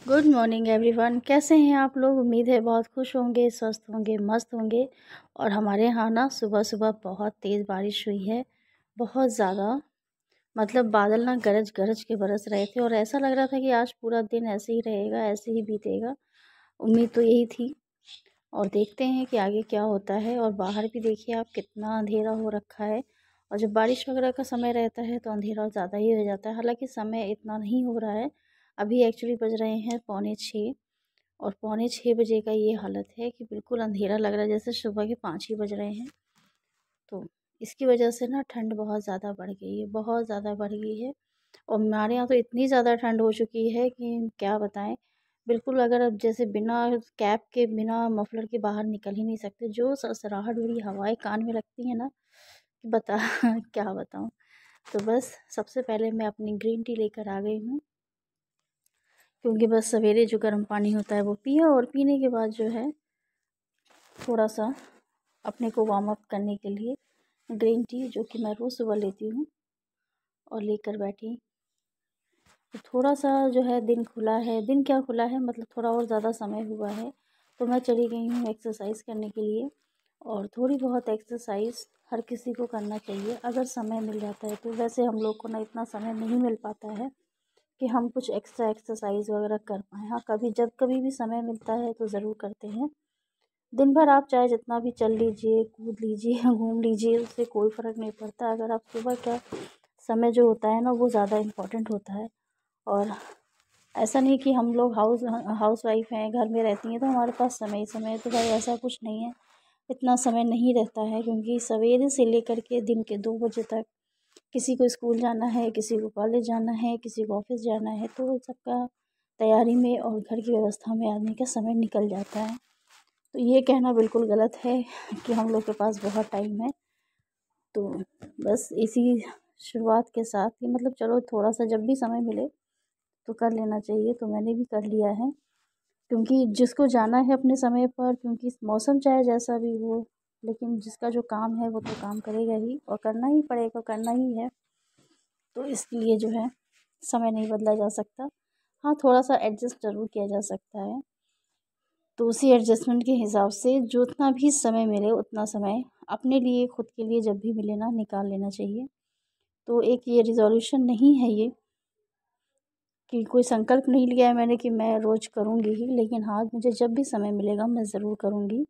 Good morning everyone. कैसे हैं आप लोग? उम्मीद है बहुत खुश होंगे, स्वस्थ होंगे, मस्त होंगे। और हमारे यहाँ ना सुबह सुबह बहुत तेज़ बारिश हुई है, बहुत ज़्यादा। मतलब बादल ना गरज गरज के बरस रहे थे और ऐसा लग रहा था कि आज पूरा दिन ऐसे ही रहेगा, ऐसे ही बीतेगा। उम्मीद तो यही थी। और देखते हैं कि आगे क्या होता है। और बाहर भी देखिए आप, कितना अंधेरा हो रखा है। और जब बारिश वगैरह का समय रहता है तो अंधेरा ज़्यादा ही हो जाता है। हालांकि समय इतना नहीं हो रहा है। अभी एक्चुअली बज रहे हैं 5:45 और 5:45 का ये हालत है कि बिल्कुल अंधेरा लग रहा है, जैसे सुबह के 5 ही बज रहे हैं। तो इसकी वजह से ना ठंड बहुत ज़्यादा बढ़ गई है, बहुत ज़्यादा बढ़ गई है। और हमारे यहाँ तो इतनी ज़्यादा ठंड हो चुकी है कि क्या बताएं। बिल्कुल अगर अब जैसे बिना कैप के, बिना मफलर के बाहर निकल ही नहीं सकते। जो सरसराहट भरी हवाएं कान में लगती हैं ना, कि बता क्या बताऊं। तो बस सबसे पहले मैं अपनी ग्रीन टी लेकर आ गई हूँ, क्योंकि बस सवेरे जो गर्म पानी होता है वो पिया, और पीने के बाद जो है थोड़ा सा अपने को वार्म अप करने के लिए ग्रीन टी, जो कि मैं रोज़ सुबह लेती हूँ, और लेकर बैठी। तो थोड़ा सा जो है दिन खुला है, दिन क्या खुला है, मतलब थोड़ा और ज़्यादा समय हुआ है। तो मैं चली गई हूँ एक्सरसाइज करने के लिए। और थोड़ी बहुत एक्सरसाइज हर किसी को करना चाहिए अगर समय मिल जाता है। तो वैसे हम लोग को ना इतना समय नहीं मिल पाता है कि हम कुछ एक्स्ट्रा एक्सरसाइज वगैरह कर पाएँ। हाँ, कभी भी समय मिलता है तो ज़रूर करते हैं। दिन भर आप चाहे जितना भी चल लीजिए, कूद लीजिए, घूम लीजिए, उससे कोई फ़र्क नहीं पड़ता। अगर आप सुबह का समय जो होता है ना, वो ज़्यादा इम्पोर्टेंट होता है। और ऐसा नहीं कि हम लोग हाउस वाइफ हैं, घर में रहती हैं तो हमारे पास समय ही समय है। तो भाई ऐसा कुछ नहीं है, इतना समय नहीं रहता है। क्योंकि सवेरे से लेकर के दिन के 2 बजे तक किसी को स्कूल जाना है, किसी को कॉलेज जाना है, किसी को ऑफिस जाना है। तो सबका तैयारी में और घर की व्यवस्था में आदमी का समय निकल जाता है। तो ये कहना बिल्कुल गलत है कि हम लोग के पास बहुत टाइम है। तो बस इसी शुरुआत के साथ ही, मतलब चलो थोड़ा सा जब भी समय मिले तो कर लेना चाहिए। तो मैंने भी कर लिया है, क्योंकि जिसको जाना है अपने समय पर, क्योंकि मौसम चाहे जैसा भी हो, लेकिन जिसका जो काम है वो तो काम करेगा ही, और करना ही पड़ेगा, करना ही है। तो इसलिए जो है समय नहीं बदला जा सकता। हाँ, थोड़ा सा एडजस्ट ज़रूर किया जा सकता है। तो उसी एडजस्टमेंट के हिसाब से जितना भी समय मिले उतना समय अपने लिए, खुद के लिए जब भी मिले ना, निकाल लेना चाहिए। तो एक ये रिज़ॉल्यूशन नहीं है ये, कि कोई संकल्प नहीं लिया है मैंने कि मैं रोज़ करूँगी ही, लेकिन हाँ, मुझे जब भी समय मिलेगा मैं ज़रूर करूँगी।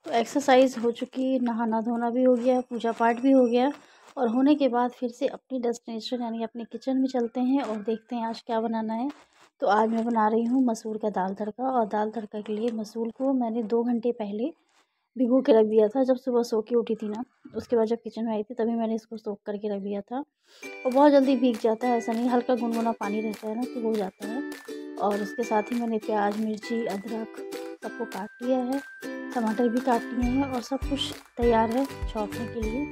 तो एक्सरसाइज हो चुकी, नहाना धोना भी हो गया, पूजा पाठ भी हो गया। और होने के बाद फिर से अपनी डेस्टिनेशन यानी अपने किचन में चलते हैं और देखते हैं आज क्या बनाना है। तो आज मैं बना रही हूँ मसूर का दाल तड़का। और दाल तड़का के लिए मसूर को मैंने 2 घंटे पहले भिगो के रख दिया था। जब सुबह सो के उठी थी ना, उसके बाद जब किचन में आई थी तभी मैंने इसको सोख करके रख दिया था। और बहुत जल्दी भीग जाता है, ऐसा नहीं, हल्का गुनगुना पानी रहता है ना तो हो जाता है। और उसके साथ ही मैंने प्याज, मिर्ची, अदरक सबको काट लिया है, टमाटर भी काट लिए हैं और सब कुछ तैयार है छौंकने के लिए।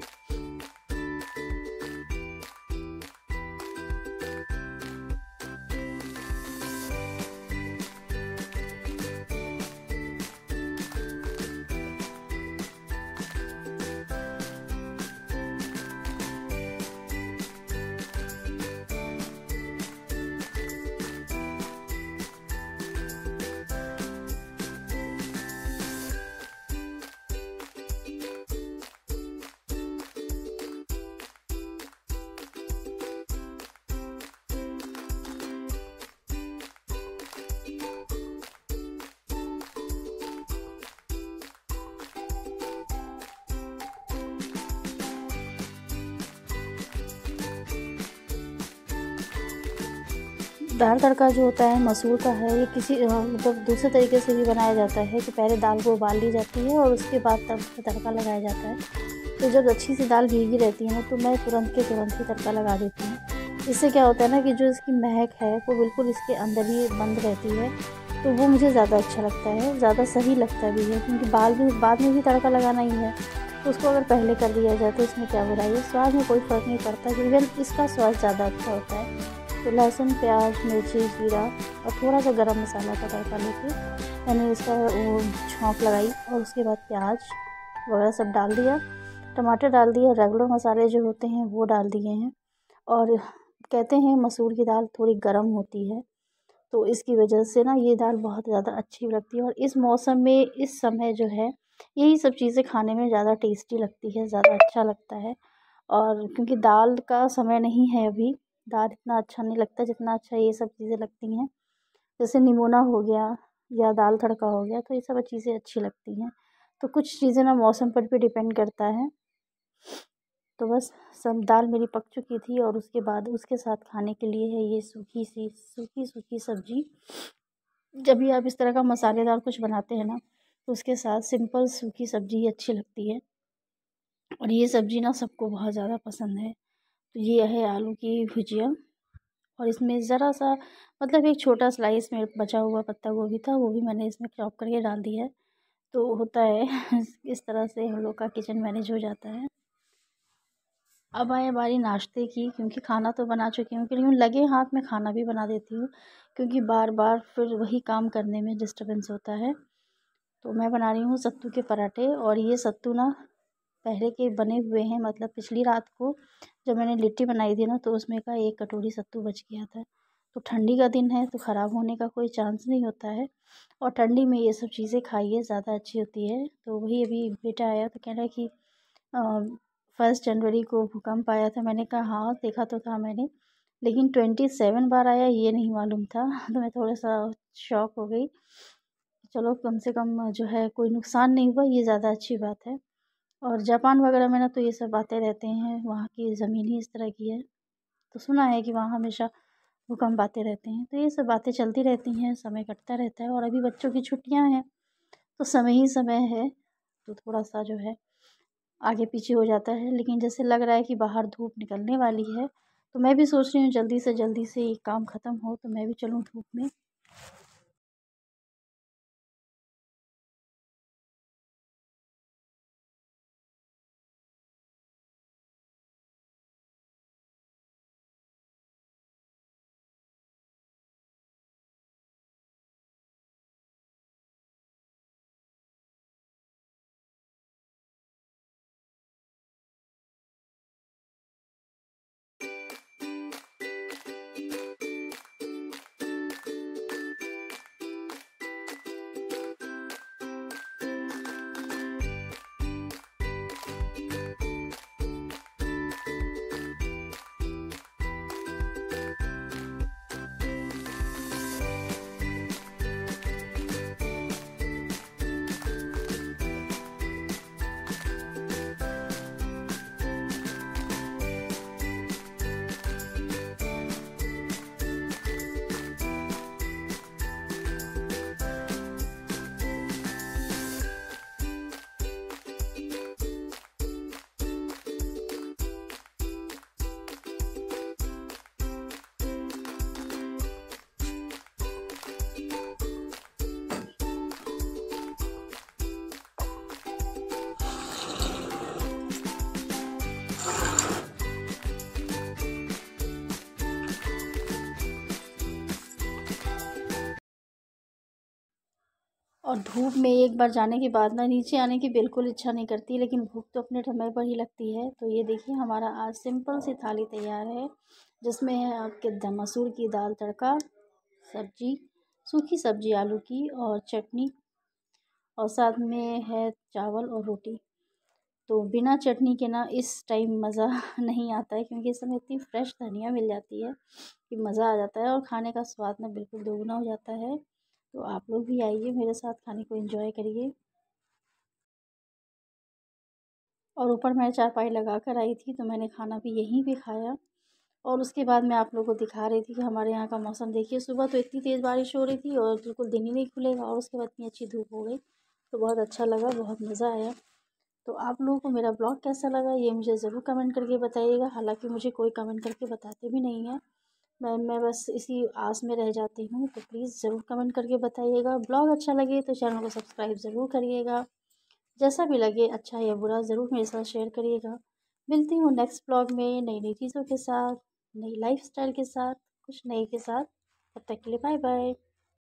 दाल तड़का जो होता है मसूर का है, ये किसी मतलब दूसरे तरीके से भी बनाया जाता है कि पहले दाल को उबाल ली जाती है और उसके बाद तब तड़का लगाया जाता है। तो जब अच्छी सी दाल भीगी रहती है ना तो मैं तुरंत के तुरंत ही तड़का लगा देती हूँ। इससे क्या होता है ना कि जो इसकी महक है वो बिल्कुल इसके अंदर ही बंद रहती है, तो वो मुझे ज़्यादा अच्छा लगता है, ज़्यादा सही लगता भी है। क्योंकि बाद में भी तड़का लगाना ही है, तो उसको अगर पहले कर दिया जाए तो इसमें क्या बुराई है। स्वाद में कोई फ़र्क नहीं पड़ता, क्योंकि इसका स्वाद ज़्यादा अच्छा होता है। तो लहसुन, प्याज, मिर्ची, जीरा और थोड़ा सा गरम मसाला का तड़का लेके मैंने इसका वो छौंक लगाई और उसके बाद प्याज वगैरह सब डाल दिया, टमाटर डाल दिया, रेगुलर मसाले जो होते हैं वो डाल दिए हैं। और कहते हैं मसूर की दाल थोड़ी गर्म होती है, तो इसकी वजह से ना ये दाल बहुत ज़्यादा अच्छी लगती है। और इस मौसम में इस समय जो है यही सब चीज़ें खाने में ज़्यादा टेस्टी लगती है, ज़्यादा अच्छा लगता है। और क्योंकि दाल का समय नहीं है अभी, दाल इतना अच्छा नहीं लगता जितना अच्छा ये सब चीज़ें लगती हैं। जैसे निमोना हो गया या दाल तड़का हो गया, तो ये सब चीज़ें अच्छी लगती हैं। तो कुछ चीज़ें ना मौसम पर भी डिपेंड करता है। तो बस सब दाल मेरी पक चुकी थी और उसके बाद उसके साथ खाने के लिए है ये सूखी सब्ज़ी। जब भी आप इस तरह का मसालेदार कुछ बनाते हैं ना तो उसके साथ सिंपल सूखी सब्ज़ी ही अच्छी लगती है। और ये सब्ज़ी ना सबको बहुत ज़्यादा पसंद है। तो ये है आलू की भुजिया और इसमें ज़रा सा मतलब एक छोटा स्लाइस में बचा हुआ पत्ता गोभी था, वो भी मैंने इसमें चॉप करके डाल दिया है। तो होता है इस तरह से हम लोग का किचन मैनेज हो जाता है। अब आए हमारी नाश्ते की, क्योंकि खाना तो बना चुकी हूँ लेकिन लगे हाथ में खाना भी बना देती हूँ, क्योंकि बार बार फिर वही काम करने में डिस्टर्बेंस होता है। तो मैं बना रही हूँ सत्तू के पराठे। और ये सत्तू ना पहले के बने हुए हैं, मतलब पिछली रात को जब मैंने लिट्टी बनाई थी ना तो उसमें का 1 कटोरी सत्तू बच गया था। तो ठंडी का दिन है तो ख़राब होने का कोई चांस नहीं होता है, और ठंडी में ये सब चीज़ें खाइए, ज़्यादा अच्छी होती है। तो वही अभी बेटा आया तो कह रहा है कि 1 जनवरी को भूकंप आया था। मैंने कहा हाँ देखा तो था मैंने, लेकिन 27 बार आया ये नहीं मालूम था। तो मैं थोड़ा सा शॉक हो गई। चलो कम से कम जो है कोई नुकसान नहीं हुआ, ये ज़्यादा अच्छी बात है। और जापान वगैरह में ना तो ये सब बातें रहते हैं, वहाँ की ज़मीन ही इस तरह की है। तो सुना है कि वहाँ हमेशा भूकंप आते रहते हैं, तो ये सब बातें चलती रहती हैं, समय कटता रहता है। और अभी बच्चों की छुट्टियाँ हैं तो समय ही समय है, तो थोड़ा सा जो है आगे पीछे हो जाता है। लेकिन जैसे लग रहा है कि बाहर धूप निकलने वाली है, तो मैं भी सोच रही हूँ जल्दी से ये काम ख़त्म हो तो मैं भी चलूँ धूप में। और धूप में एक बार जाने के बाद ना नीचे आने की बिल्कुल इच्छा नहीं करती, लेकिन भूख तो अपने समय पर ही लगती है। तो ये देखिए हमारा आज सिंपल सी थाली तैयार है, जिसमें है आपके मसूर की दाल तड़का, सब्जी, सूखी सब्जी आलू की और चटनी, और साथ में है चावल और रोटी। तो बिना चटनी के ना इस टाइम मज़ा नहीं आता है, क्योंकि इस समय इतनी फ्रेश धनिया मिल जाती है कि मज़ा आ जाता है और खाने का स्वाद ना बिल्कुल दोगुना हो जाता है। तो आप लोग भी आइए मेरे साथ, खाने को एंजॉय करिए। और ऊपर मैं चारपाई लगा कर आई थी, तो मैंने खाना भी यहीं पे खाया। और उसके बाद मैं आप लोगों को दिखा रही थी कि हमारे यहाँ का मौसम देखिए, सुबह तो इतनी तेज़ बारिश हो रही थी और बिल्कुल दिन ही नहीं खुलेगा, और उसके बाद इतनी अच्छी धूप हो गई। तो बहुत अच्छा लगा, बहुत मज़ा आया। तो आप लोगों को मेरा ब्लॉग कैसा लगा ये मुझे ज़रूर कमेंट करके बताइएगा। हालांकि मुझे कोई कमेंट करके बताते भी नहीं है, मैं बस इसी आस में रह जाती हूँ। तो प्लीज़ ज़रूर कमेंट करके बताइएगा। ब्लॉग अच्छा लगे तो चैनल को सब्सक्राइब ज़रूर करिएगा। जैसा भी लगे, अच्छा या बुरा, ज़रूर मेरे साथ शेयर करिएगा। मिलती हूँ नेक्स्ट ब्लॉग में नई नई चीज़ों के साथ, नई लाइफस्टाइल के साथ, कुछ नए के साथ। तब तक के लिए बाय बाय।